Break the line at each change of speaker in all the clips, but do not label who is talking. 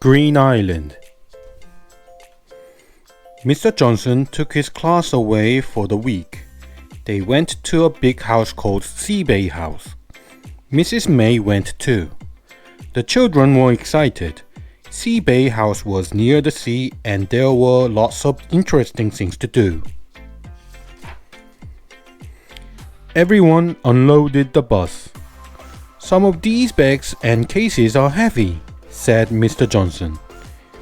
Green Island. Mr. Johnson took his class away for the week. They went to a big house called Sea Bay House. Mrs. May went too. The children were excited. Sea Bay House was near the sea and there were lots of interesting things to do. Everyone unloaded the bus. "Some of these bags and cases are heavy," said Mr. Johnson.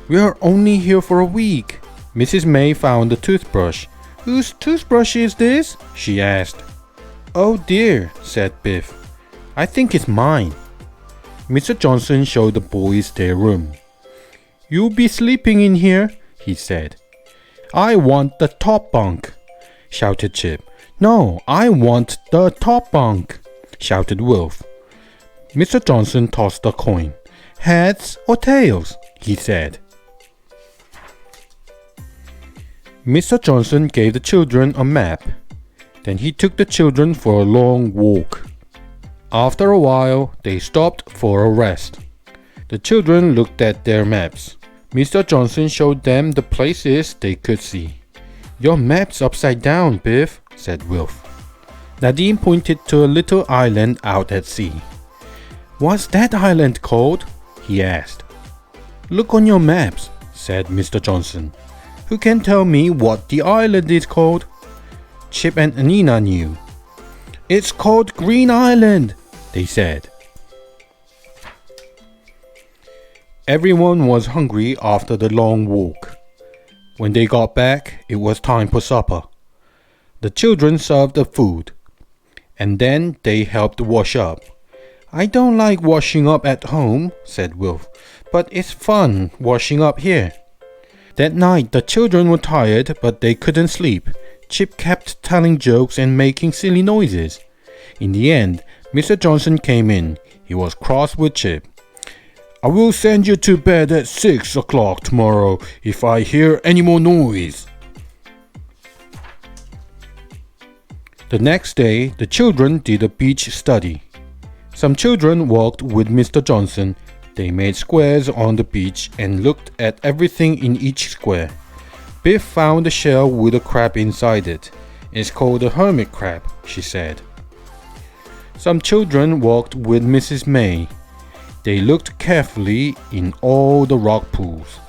"We are only here for a week." Mrs. May found a toothbrush. "Whose toothbrush is this?" she asked. "Oh dear," said Biff. "I think it's mine." Mr. Johnson showed the boys their room. "You'll be sleeping in here," he said. "I want the top bunk," shouted Chip. "No, I want the top bunk," shouted Wolf. Mr. Johnson tossed a coin. "Heads or tails?" he said. Mr. Johnson gave the children a map. Then he took the children for a long walk. After a while, they stopped for a rest. The children looked at their maps. Mr. Johnson showed them the places they could see. "Your map's upside down, Biff," said Wilf. Nadim pointed to a little island out at sea. "What's that island called?" he asked. "Look on your maps," said Mr. Johnson. "Who can tell me what the island is called?" Chip and Anina knew. "It's called Green Island," they said. Everyone was hungry after the long walk. When they got back, it was time for supper. The children served the food, and then they helped wash up. "I don't like washing up at home," said Wilf, "but it's fun washing up here." That night the children were tired, but they couldn't sleep. Chip kept telling jokes and making silly noises. In the end, Mr. Johnson came in. He was cross with Chip. "I will send you to bed at 6 o'clock tomorrow if I hear any more noise." The next day, the children did a beach study. Some children walked with Mr. Johnson. They made squares on the beach and looked at everything in each square. Biff found a shell with a crab inside it. "It's called a hermit crab," she said. Some children walked with Mrs. May. They looked carefully in all the rock pools.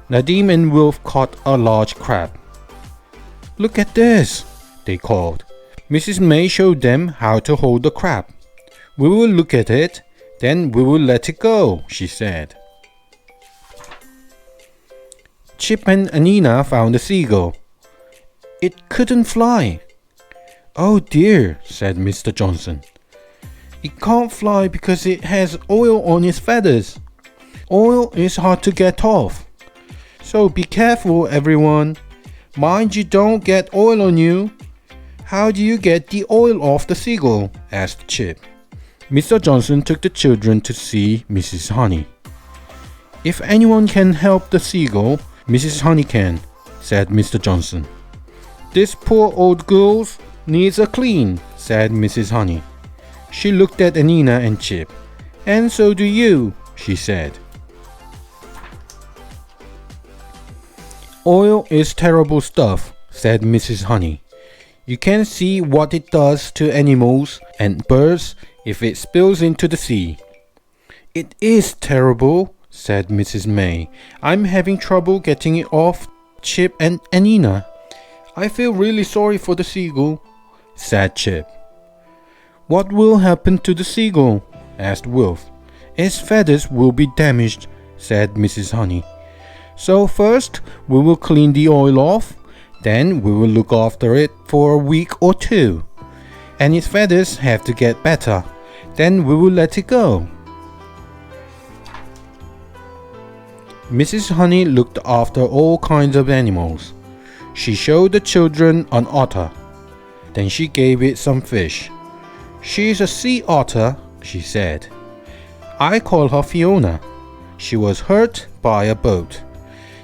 Nadim and Wilf caught a large crab. "Look at this," they called. Mrs. May showed them how to hold the crab. "We will look at it, then we will let it go," she said. Chip and Anina found a seagull. "It couldn't fly." "Oh dear," said Mr. Johnson. "It can't fly because it has oil on its feathers. Oil is hard to get off. So be careful, everyone. Mind you don't get oil on you." "How do you get the oil off the seagull?" asked Chip. Mr. Johnson took the children to see Mrs. Honey. "If anyone can help the seagull, Mrs. Honey can," said Mr. Johnson. "This poor old girl needs a clean," said Mrs. Honey. She looked at Anina and Chip. "And so do you," she said. "Oil is terrible stuff," said Mrs. Honey. "You can see what it does to animals and birds if it spills into the sea." "It is terrible," said Mrs. May. "I'm having trouble getting it off Chip and Anina." "I feel really sorry for the seagull," said Chip. "What will happen to the seagull?" asked Wolf. "Its feathers will be damaged," said Mrs. Honey. "So first we will clean the oil off, then we will look after it for a week or two. And its feathers have to get better, then we will let it go." Mrs. Honey looked after all kinds of animals. She showed the children an otter. Then she gave it some fish. "She's a sea otter," she said. "I call her Fiona. She was hurt by a boat.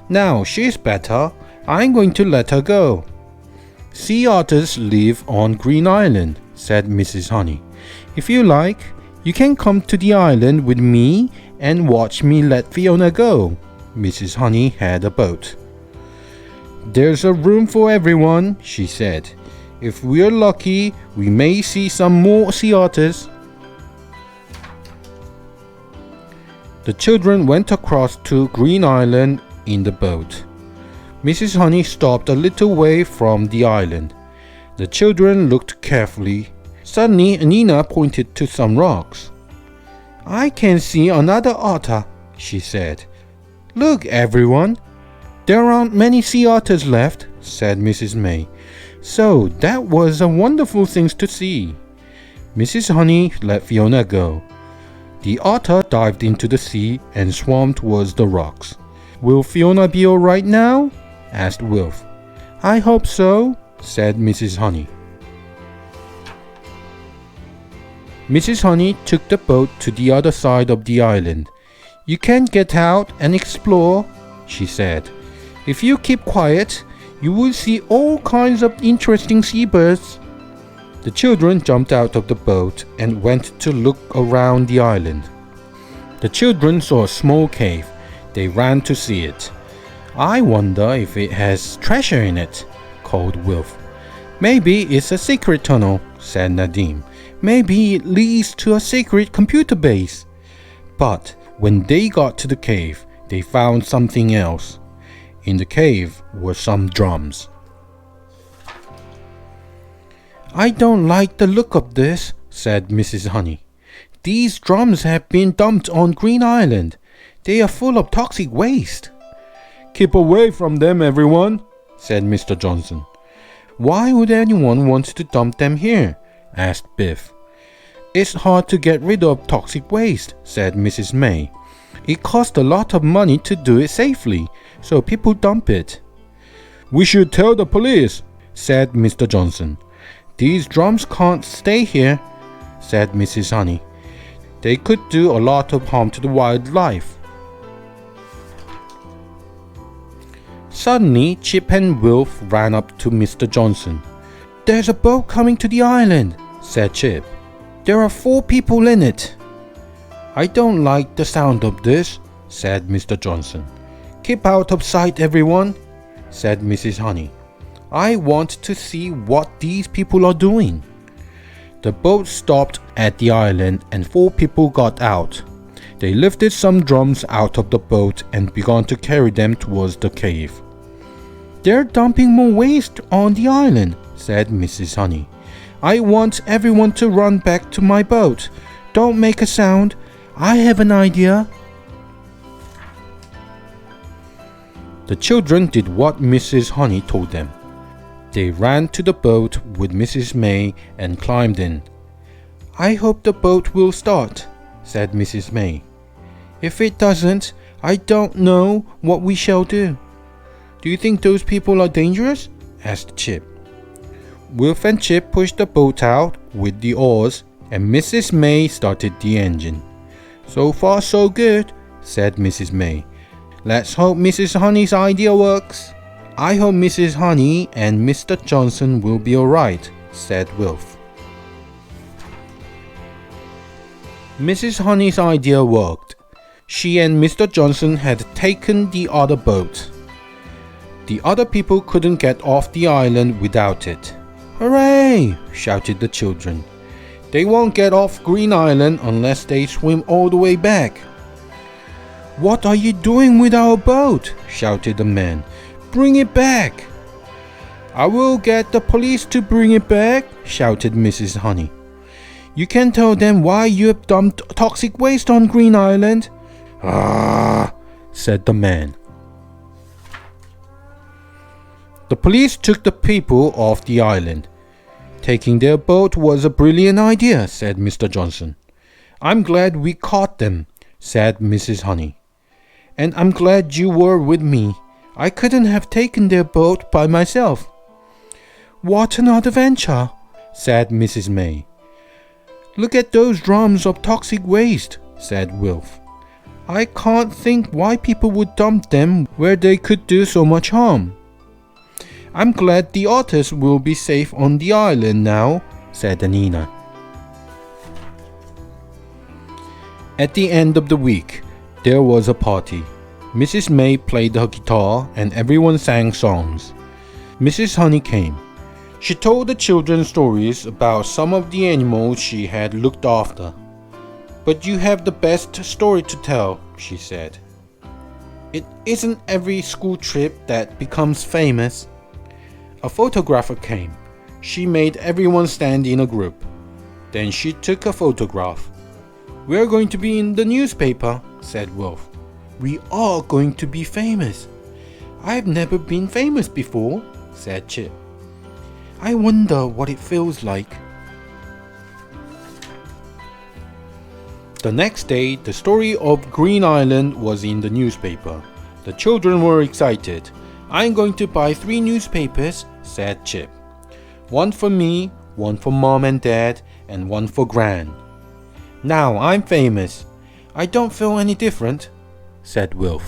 Now she's better. I'm going to let her go." "Sea otters live on Green Island," said Mrs. Honey. "If you like, you can come to the island with me and watch me let Fiona go. Mrs. Honey had a boat. There's a room for everyone, she said. If we're lucky, we may see some more sea otters. The children went across to Green Island in the boat. Mrs. Honey stopped a little way from the island. The children looked carefully. Suddenly, Nina pointed to some rocks. I can see another otter, she said. Look, everyone. There aren't many sea otters left, said Mrs. May. So that was a wonderful thing to see. Mrs. Honey let Fiona go. The otter dived into the sea and swam towards the rocks. Will Fiona be all right now? Asked Wilf. I hope so, said Mrs. Honey. Mrs. Honey took the boat to the other side of the island. You can get out and explore, she said. If you keep quiet, you will see all kinds of interesting seabirds. The children jumped out of the boat and went to look around the island. The children saw a small cave. They ran to see it. I wonder if it has treasure in it, called Wilf. Maybe it's a secret tunnel, said Nadim. Maybe it leads to a secret computer base. But when they got to the cave, they found something else. In the cave were some drums. I don't like the look of this, said Mrs. Honey. These drums have been dumped on Green Island. They are full of toxic waste. Keep away from them, everyone, said Mr. Johnson. Why would anyone want to dump them here? Asked Biff. It's hard to get rid of toxic waste, said Mrs. May. It costs a lot of money to do it safely, so people dump it. We should tell the police, said Mr. Johnson. These drums can't stay here, said Mrs. Honey. They could do a lot of harm to the wildlife. Suddenly, Chip and Wilf ran up to Mr. Johnson. There's a boat coming to the island, said Chip. There are 4 people in it. I don't like the sound of this, said Mr. Johnson. Keep out of sight, everyone, said Mrs. Honey. I want to see what these people are doing. The boat stopped at the island and 4 people got out. They lifted some drums out of the boat and began to carry them towards the cave. They're dumping more waste on the island, said Mrs. Honey. I want everyone to run back to my boat. Don't make a sound. I have an idea. The children did what Mrs. Honey told them. They ran to the boat with Mrs. May and climbed in. I hope the boat will start, said Mrs. May. If it doesn't, I don't know what we shall do. Do you think those people are dangerous? Asked Chip. Wilf and Chip pushed the boat out with the oars, and Mrs. May started the engine. So far so good, said Mrs. May. Let's hope Mrs. Honey's idea works. I hope Mrs. Honey and Mr. Johnson will be alright, said Wilf. Mrs. Honey's idea worked. She and Mr. Johnson had taken the other boat. The other people couldn't get off the island without it. Hooray! Shouted the children. They won't get off Green Island unless they swim all the way back. What are you doing with our boat? Shouted the man. Bring it back. I will get the police to bring it back, shouted Mrs. Honey. You can tell them why you have dumped toxic waste on Green Island. Ah, said the man. The police took the people off the island. Taking their boat was a brilliant idea, said Mr. Johnson. I'm glad we caught them, said Mrs. Honey. And I'm glad you were with me. I couldn't have taken their boat by myself. What an adventure, said Mrs. May. Look at those drums of toxic waste, said Wilf. I can't think why people would dump them where they could do so much harm. I'm glad the otters will be safe on the island now, said Nina. At the end of the week, There was a party. Mrs. May played her guitar and everyone sang songs. Mrs. Honey came. She told the children stories about some of the animals she had looked after. "But you have the best story to tell," she said. "It isn't every school trip that becomes famous." A photographer came. She made everyone stand in a group. Then she took a photograph. "We're going to be in the newspaper," said Wolf. "We are going to be famous." "I've never been famous before," said Chip. "I wonder what it feels like." The next day, the story of Green Island was in the newspaper. The children were excited. "I'm going to buy 3 newspapers," said Chip. "One for me, one for Mom and Dad, and one for Gran. Now I'm famous. I don't feel any different," said Wilf.